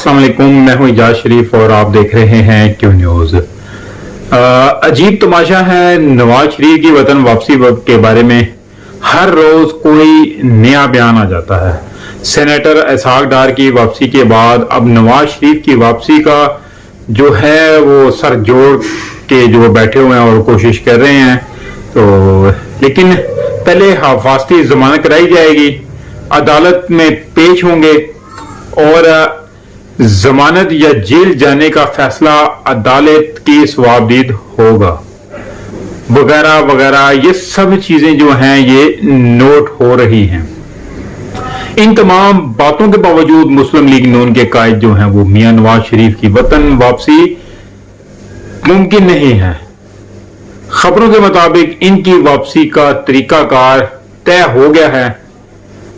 अस्सलाम वालेकुम, मैं हूं इजाज शरीफ और आप देख रहे हैं क्यों न्यूज। अजीब तमाशा है, नवाज शरीफ की वतन वापसी के बारे में हर रोज कोई नया बयान आ जाता है। सेनेटर इसहाक डार की वापसी के बाद अब नवाज शरीफ की वापसी का जो है वो सर जोड़ के जो बैठे हुए हैं और कोशिश कर रहे हैं। तो लेकिन पहले हिफाजती जमानत कराई जाएगी, अदालत में पेश होंगे और जमानत या जेल जाने का फैसला अदालत की सवाबदीद होगा, वगैरह वगैरह। ये सब चीजें जो हैं ये नोट हो रही हैं। इन तमाम बातों के बावजूद मुस्लिम लीग नून के कायद जो हैं वो मियां नवाज शरीफ की वतन वापसी मुमकिन नहीं है। खबरों के मुताबिक इनकी वापसी का तरीकाकार तय हो गया है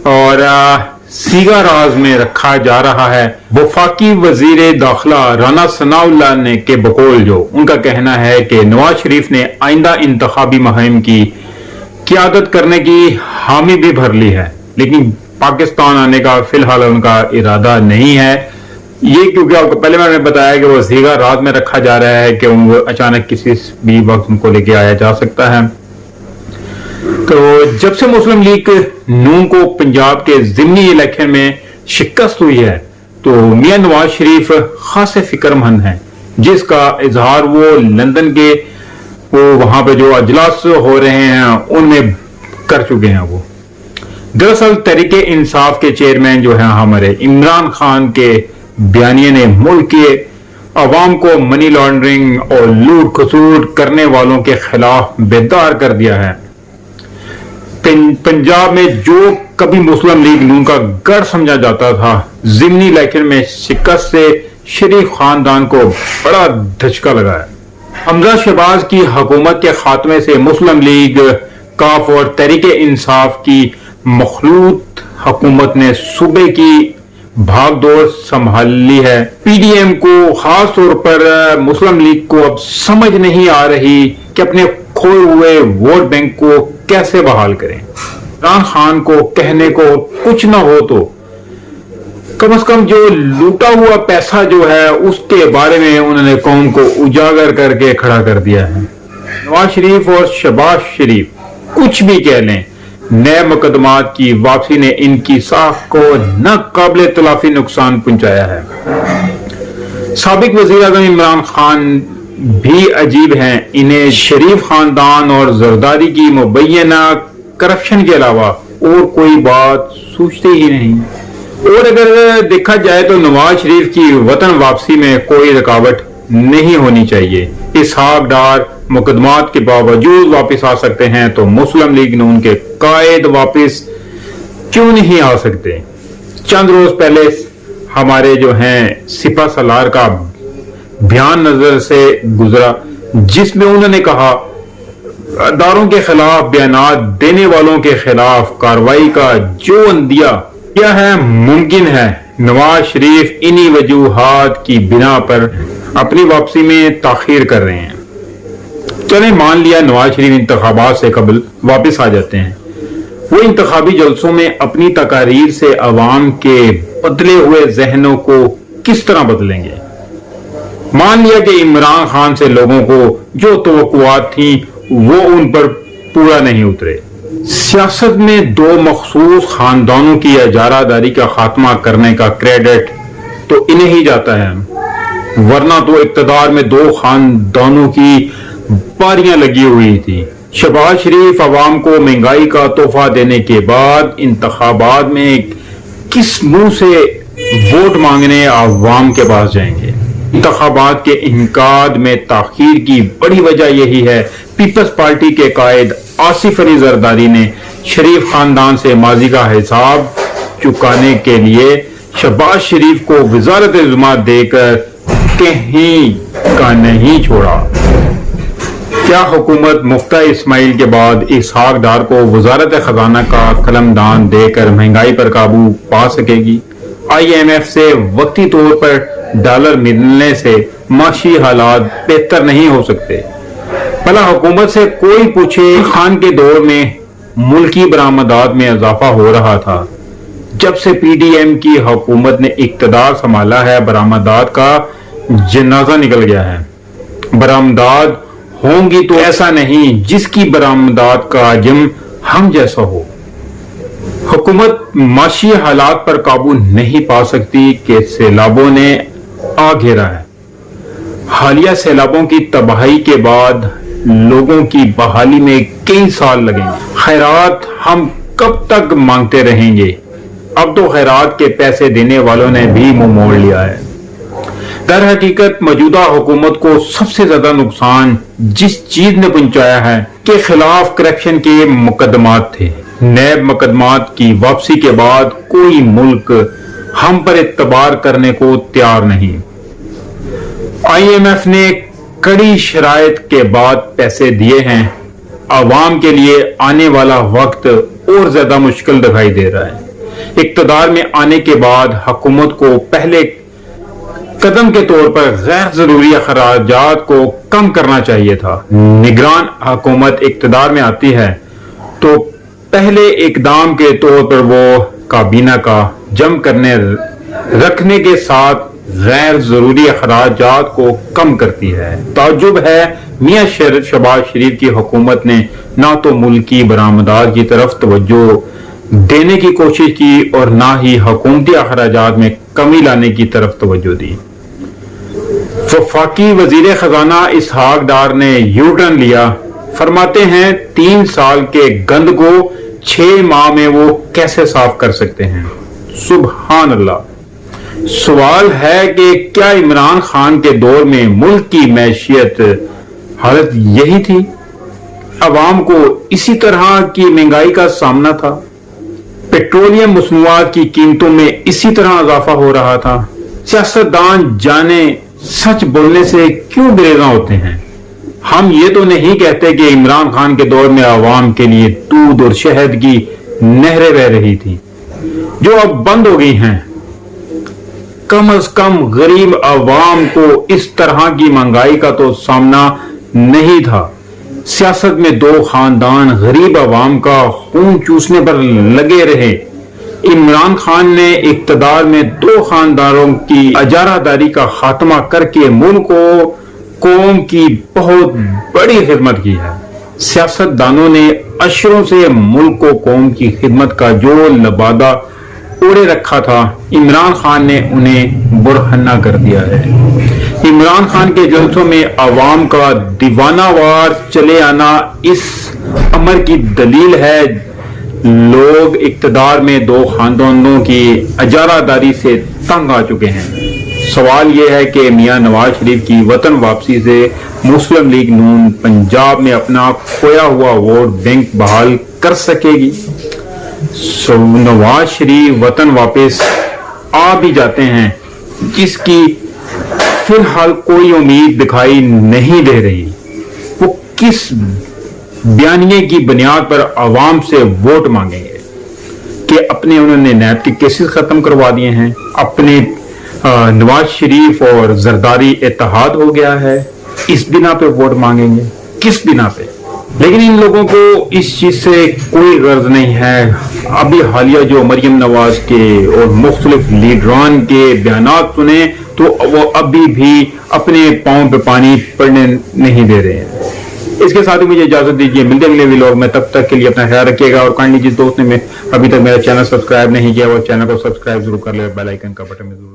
और सीगा राज में रखा जा रहा है। वफाकी वजीर दाखिला राना सनाउल्लाह ने के बकौल जो उनका कहना है कि नवाज शरीफ ने आइंदा इंतखाबी मुहिम की क़ियादत करने की हामी भी भर ली है, लेकिन पाकिस्तान आने का फिलहाल उनका इरादा नहीं है। ये क्योंकि आपको पहले मैंने बताया कि वो सीगा राज में रखा जा रहा है कि वो अचानक किसी भी वक्त उनको लेके आया जा सकता है। तो जब से मुस्लिम लीग नून को पंजाब के ज़िमनी इलेक्शन में शिकस्त हुई है तो मियां नवाज शरीफ खासे फिक्रमंद हैं, जिसका इजहार वो लंदन के वो वहां पे जो अजलास हो रहे हैं उनमें कर चुके हैं। वो दरअसल तहरीके इंसाफ के चेयरमैन जो हैं हमारे इमरान खान के बयानिए ने मुल्क के अवाम को मनी लॉन्ड्रिंग और लूट खसूट करने वालों के खिलाफ बेदार कर दिया है। पंजाब में जो कभी मुस्लिम लीग नून का गढ़ समझा जाता था, ज़िमनी इलेक्शन में शिकस्त से शरीफ खानदान को बड़ा धचका लगा है। हमजा शहबाज की हुकूमत के खात्मे से मुस्लिम लीग, काफ और तहरीके इंसाफ की मखलूत हुकूमत ने सूबे की भागदौड़ संभाल ली है। पीडीएम को खास तौर पर मुस्लिम लीग को अब समझ नहीं आ रही कि अपने खोए हुए वोट बैंक को कैसे बहाल करें। इमरान खान को कहने को कुछ ना हो तो कम से कम जो लूटा हुआ पैसा जो है उसके बारे में उन्होंने कौम को उजागर करके खड़ा कर दिया है। नवाज शरीफ और शहबाज शरीफ कुछ भी कह लें, नए मुकदमात की वापसी ने इनकी साख को न काबिल तलाफी नुकसान पहुंचाया है। साबिक वजीर आज़म इमरान खान भी अजीब हैं। इन्हें शरीफ खानदान और जरदारी की मुबैना करप्शन के अलावा और कोई बात सोचते ही नहीं। और अगर देखा जाए तो नवाज शरीफ की वतन वापसी में कोई रुकावट नहीं होनी चाहिए। इसहाक डार मुकदमात के बावजूद वापस आ सकते हैं तो मुस्लिम लीग नून के कायद वापस क्यों नहीं आ सकते। चंद रोज पहले हमारे जो हैं सिपा सलार का बयान नजर से गुजरा, जिसमें उन्होंने कहा अदारों के खिलाफ बयानात देने वालों के खिलाफ कार्रवाई का जो अंदिया क्या है मुमकिन है। नवाज शरीफ इन्हीं वजूहात की बिना पर अपनी वापसी में ताखीर कर रहे हैं। चले मान लिया नवाज शरीफ इंतखाबात से कबल वापस आ जाते हैं, वो इंतखाबी जलसों में अपनी तकारीर से अवाम के बदले हुए जहनों को किस तरह बदलेंगे। मान लिया कि इमरान खान से लोगों को जो तवक्कुआत थी वो उन पर पूरा नहीं उतरे। सियासत में दो मखसूस खानदानों की इजारादारी का खात्मा करने का क्रेडिट तो इन्हें ही जाता है, वरना तो इक्तदार में दो खानदानों की बारियां लगी हुई थी। शहबाज शरीफ अवाम को महंगाई का तोहफा देने के बाद इंतखाबात में किस मुंह से वोट मांगने अवाम के पास जाएंगे। इंतखाबात के इनकाद में ताखीर की बड़ी वजह यही है। पीपल्स पार्टी के कायद आसिफ अली जरदारी ने शरीफ खानदान से माजी का हिसाब चुकाने के लिए शहबाज शरीफ को वजारत जुमा देकर कहीं का नहीं छोड़ा। क्या हुकूमत मुफ्ता इस्माइल के बाद इसहाक डार को वजारत खजाना का कलमदान देकर महंगाई पर काबू पा सकेगी? IMF से वक्ती तौर पर डॉलर मिलने से माशी हालात बेहतर नहीं हो सकते। भला हुकूमत से कोई पूछे, खान के दौर में मुल्की बरामदात में इजाफा हो रहा था, جب سے پی ڈی ایم کی حکومت نے اقتدار سنبھالا ہے برآمدات کا جنازہ نکل گیا ہے۔ برآمدات ہوں گی تو ایسا نہیں جس کی برآمدات کا حجم ہم جیسا ہو۔ حکومت معاشی حالات پر قابو نہیں پا سکتی کہ سیلابوں نے آ گھیرا ہے۔ حالیہ سیلابوں کی تباہی کے بعد لوگوں کی بحالی میں کئی سال لگیں گے۔ خیرات ہم کب تک مانگتے رہیں گے؟ اب تو خیرات کے پیسے دینے والوں نے بھی منہ موڑ لیا ہے۔ در حقیقت موجودہ حکومت کو سب سے زیادہ نقصان جس چیز نے پہنچایا ہے کے خلاف کرپشن کے مقدمات تھے۔ نیب مقدمات کی واپسی کے بعد کوئی ملک ہم پر اعتبار کرنے کو تیار نہیں۔ آئی ایم ایف نے کڑی شرائط کے بعد پیسے دیے ہیں۔ عوام کے لیے آنے والا وقت اور زیادہ مشکل دکھائی دے رہا ہے۔ اقتدار میں آنے کے بعد حکومت کو پہلے قدم کے طور پر غیر ضروری اخراجات کو کم کرنا چاہیے تھا۔ نگران حکومت اقتدار میں آتی ہے تو پہلے اقدام کے طور پر وہ کابینہ کا جم کرنے رکھنے کے ساتھ غیر ضروری اخراجات کو کم کرتی ہے۔ تعجب ہے میاں شہباز شریف کی حکومت نے نہ تو ملکی برآمدات کی طرف توجہ دینے کی کوشش کی اور نہ ہی حکومتی اخراجات میں کمی لانے کی طرف توجہ دی۔ وفاقی وزیر خزانہ اسحاق ڈار نے یو ٹرن لیا۔ فرماتے ہیں 3 سال کے گند کو 6 ماہ میں وہ کیسے صاف کر سکتے ہیں؟ سبحان اللہ۔ سوال ہے کہ کیا عمران خان کے دور میں ملک کی معیشت حالت یہی تھی؟ عوام کو اسی طرح کی مہنگائی کا سامنا تھا؟ پیٹرولیم مصنوعات کی قیمتوں میں اسی طرح اضافہ ہو رہا تھا؟ سیاستدان جانے سچ بولنے سے کیوں گریزاں ہوتے ہیں؟ ہم یہ تو نہیں کہتے کہ عمران خان کے دور میں عوام کے لیے دودھ اور شہد کی نہریں بہہ رہی تھی جو اب بند ہو گئی ہیں۔ کم از کم غریب عوام کو اس طرح کی مہنگائی کا تو سامنا نہیں تھا۔ سیاست میں 2 خاندان غریب عوام کا خون چوسنے پر لگے رہے۔ عمران خان نے اقتدار میں 2 خاندانوں کی اجارہ داری کا خاتمہ کر کے ملک و قوم کی بہت بڑی خدمت کی ہے۔ سیاست دانوں نے اشروں سے ملک و قوم کی خدمت کا جو لبادہ اوڑے رکھا تھا، عمران خان نے انہیں برہنہ کر دیا ہے۔ عمران خان کے جلسوں میں عوام کا دیوانہ وار چلے آنا اس امر کی دلیل ہے۔ لوگ اقتدار میں 2 خاندانوں کی اجارہ داری سے تنگ آ چکے ہیں۔ سوال یہ ہے کہ میاں نواز شریف کی وطن واپسی سے مسلم لیگ نون پنجاب میں اپنا کھویا ہوا ووٹ بینک بحال کر سکے گی؟ نواز شریف وطن واپس آ بھی جاتے ہیں جس کی فی الحال کوئی امید دکھائی نہیں دے رہی۔ وہ کس بیانیے کی بنیاد پر عوام سے ووٹ مانگیں گے کہ اپنے انہوں نے نیب کے کیسز ختم کروا دیے ہیں، اپنے نواز شریف اور زرداری اتحاد ہو گیا ہے، اس بنا پہ ووٹ مانگیں گے؟ کس بنا پہ؟ لیکن ان لوگوں کو اس چیز سے کوئی غرض نہیں ہے۔ ابھی حالیہ جو مریم نواز کے اور مختلف لیڈران کے بیانات سنے تو وہ ابھی بھی اپنے پاؤں پہ پانی پڑنے نہیں دے رہے ہیں۔ اس کے ساتھ ہی مجھے اجازت دیجیے، ملتے ہیں اگلے ویلوگ میں، تب تک کے لیے اپنا خیال رکھیے گا، اور کائنڈلی جس دوست نے ابھی تک میرا چینل سبسکرائب نہیں کیا وہ چینل کو سبسکرائب ضرور کر لے، بیل آئیکن کا بٹن میں ضرور